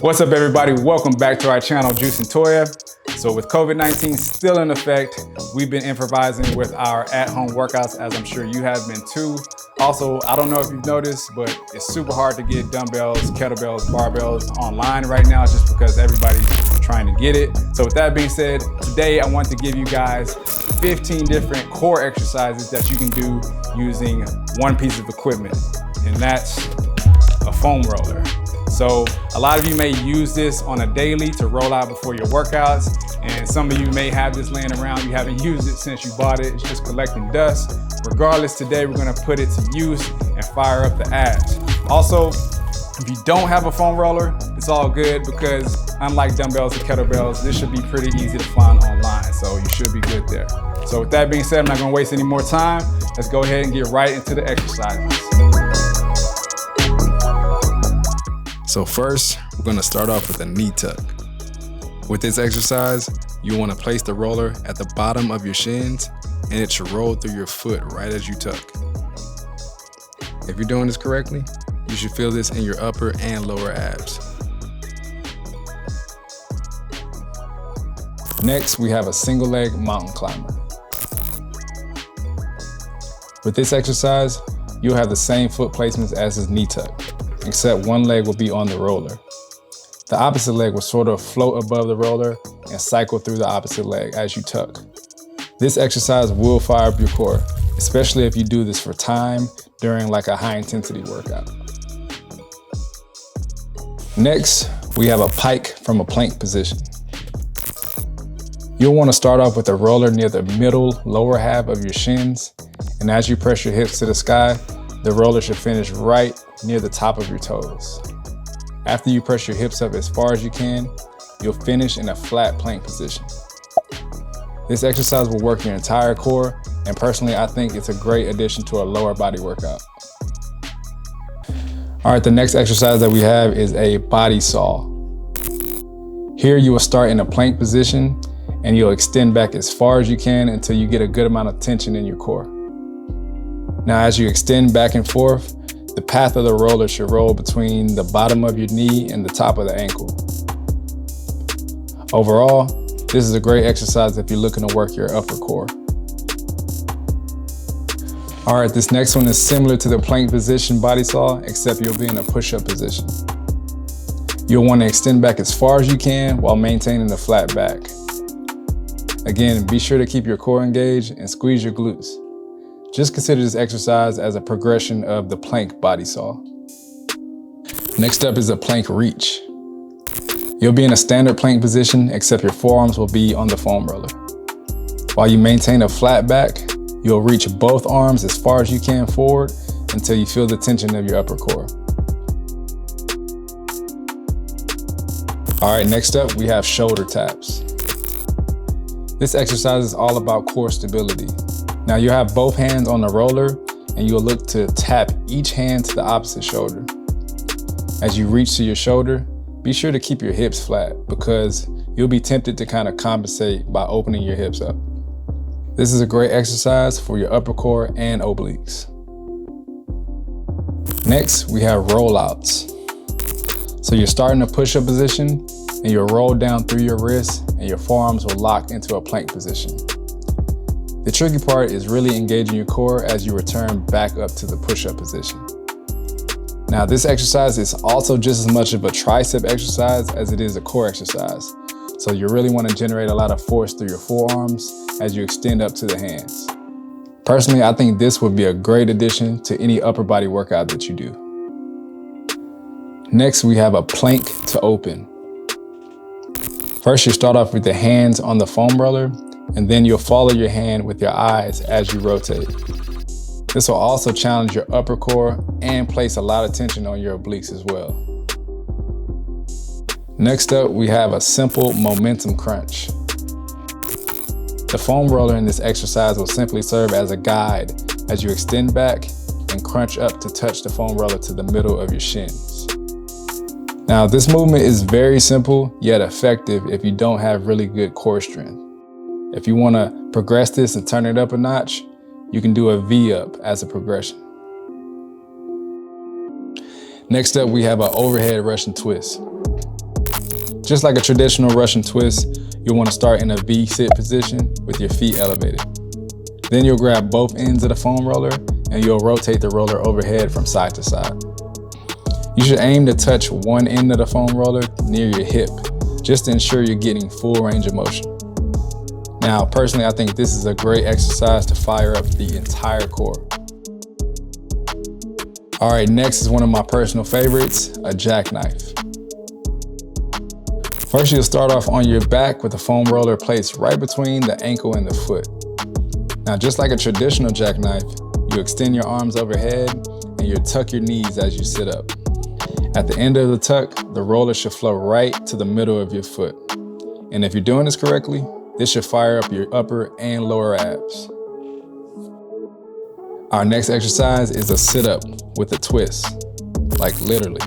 What's up, everybody? Welcome back to our channel, Juice and Toya. So with COVID-19 still in effect, we've been improvising with our at-home workouts, as I'm sure you have been too. Also, I don't know if you've noticed, but it's super hard to get dumbbells, kettlebells, barbells online right now just because everybody's trying to get it. So with that being said, today I want to give you guys 15 different core exercises that you can do using one piece of equipment, and that's a foam roller. So a lot of you may use this on a daily to roll out before your workouts, and some of you may have this laying around. You haven't used it since you bought it. It's just collecting dust. Regardless, today we're gonna put it to use and fire up the abs. Also, if you don't have a foam roller, it's all good because unlike dumbbells and kettlebells, this should be pretty easy to find online, so you should be good there. So with that being said, I'm not gonna waste any more time. Let's go ahead and get right into the exercises. So first, we're gonna start off with a knee tuck. With this exercise, you wanna place the roller at the bottom of your shins and it should roll through your foot right as you tuck. If you're doing this correctly, you should feel this in your upper and lower abs. Next, we have a single leg mountain climber. With this exercise, you'll have the same foot placements as his knee tuck, except one leg will be on the roller. The opposite leg will sort of float above the roller and cycle through the opposite leg as you tuck. This exercise will fire up your core, especially if you do this for time during like a high intensity workout. Next, we have a pike from a plank position. You'll want to start off with a roller near the middle lower half of your shins, and as you press your hips to the sky, the roller should finish right near the top of your toes. After you press your hips up as far as you can, you'll finish in a flat plank position. This exercise will work your entire core, and personally, I think it's a great addition to a lower body workout. All right, the next exercise that we have is a body saw. Here you will start in a plank position and you'll extend back as far as you can until you get a good amount of tension in your core. Now, as you extend back and forth, the path of the roller should roll between the bottom of your knee and the top of the ankle. Overall, this is a great exercise if you're looking to work your upper core. All right, this next one is similar to the plank position body saw, except you'll be in a push-up position. You'll want to extend back as far as you can while maintaining a flat back. Again, be sure to keep your core engaged and squeeze your glutes. Just consider this exercise as a progression of the plank body saw. Next up is a plank reach. You'll be in a standard plank position, except your forearms will be on the foam roller. While you maintain a flat back, you'll reach both arms as far as you can forward until you feel the tension of your upper core. All right, next up, we have shoulder taps. This exercise is all about core stability. Now you'll have both hands on the roller and you'll look to tap each hand to the opposite shoulder. As you reach to your shoulder, be sure to keep your hips flat because you'll be tempted to kind of compensate by opening your hips up. This is a great exercise for your upper core and obliques. Next, we have rollouts. So you're starting a push-up position and you'll roll down through your wrists and your forearms will lock into a plank position. The tricky part is really engaging your core as you return back up to the push-up position. Now, this exercise is also just as much of a tricep exercise as it is a core exercise. So you really want to generate a lot of force through your forearms as you extend up to the hands. Personally, I think this would be a great addition to any upper body workout that you do. Next, we have a plank to open. First, you start off with the hands on the foam roller, and then you'll follow your hand with your eyes as you rotate. This will also challenge your upper core and place a lot of tension on your obliques as well. Next up, we have a simple momentum crunch. The foam roller in this exercise will simply serve as a guide as you extend back and crunch up to touch the foam roller to the middle of your shins. Now, this movement is very simple yet effective if you don't have really good core strength. If you want to progress this and turn it up a notch, you can do a V-up as a progression. Next up, we have an overhead Russian twist. Just like a traditional Russian twist, you'll want to start in a V-sit position with your feet elevated. Then you'll grab both ends of the foam roller and you'll rotate the roller overhead from side to side. You should aim to touch one end of the foam roller near your hip, just to ensure you're getting full range of motion. Now, personally, I think this is a great exercise to fire up the entire core. All right, next is one of my personal favorites, a jackknife. First, you'll start off on your back with the foam roller placed right between the ankle and the foot. Now, just like a traditional jackknife, you extend your arms overhead and you tuck your knees as you sit up. At the end of the tuck, the roller should flow right to the middle of your foot. And if you're doing this correctly, this should fire up your upper and lower abs. Our next exercise is a sit-up with a twist, like literally.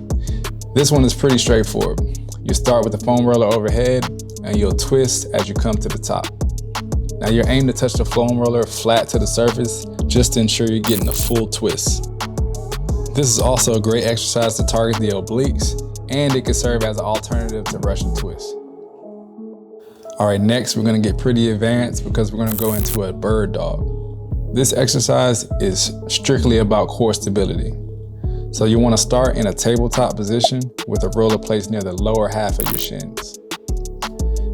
This one is pretty straightforward. You start with the foam roller overhead and you'll twist as you come to the top. Now you aim to touch the foam roller flat to the surface just to ensure you're getting a full twist. This is also a great exercise to target the obliques, and it can serve as an alternative to Russian twist. All right, next we're gonna get pretty advanced because we're gonna go into a bird dog. This exercise is strictly about core stability. So you wanna start in a tabletop position with a roller placed near the lower half of your shins.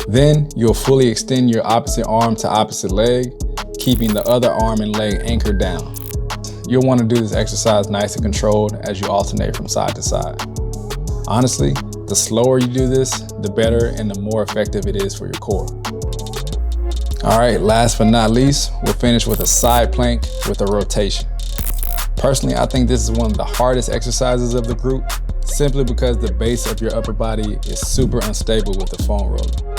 Then you'll fully extend your opposite arm to opposite leg, keeping the other arm and leg anchored down. You'll wanna do this exercise nice and controlled as you alternate from side to side. Honestly, the slower you do this, the better and the more effective it is for your core. All right, last but not least, we'll finish with a side plank with a rotation. Personally, I think this is one of the hardest exercises of the group, simply because the base of your upper body is super unstable with the foam roller.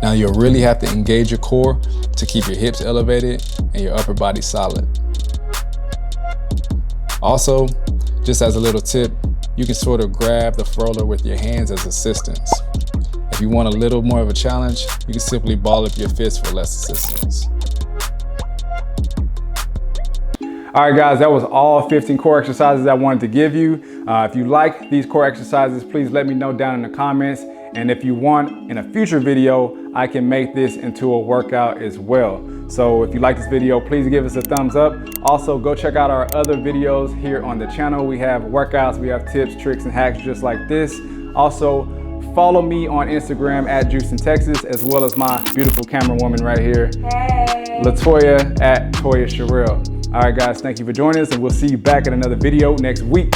Now you'll really have to engage your core to keep your hips elevated and your upper body solid. Also, just as a little tip, you can sort of grab the roller with your hands as assistance. If you want a little more of a challenge, you can simply ball up your fist for less assistance. All right, guys, that was all 15 core exercises I wanted to give you. If you like these core exercises, please let me know down in the comments. And if you want, in a future video, I can make this into a workout as well. So if you like this video, please give us a thumbs up. Also, go check out our other videos here on the channel. We have workouts, we have tips, tricks, and hacks just like this. Also, follow me on Instagram at JuicinTexas, as well as my beautiful camera woman right here, hey, Latoya at Toya Sherrill. All right, guys, thank you for joining us, and we'll see you back in another video next week.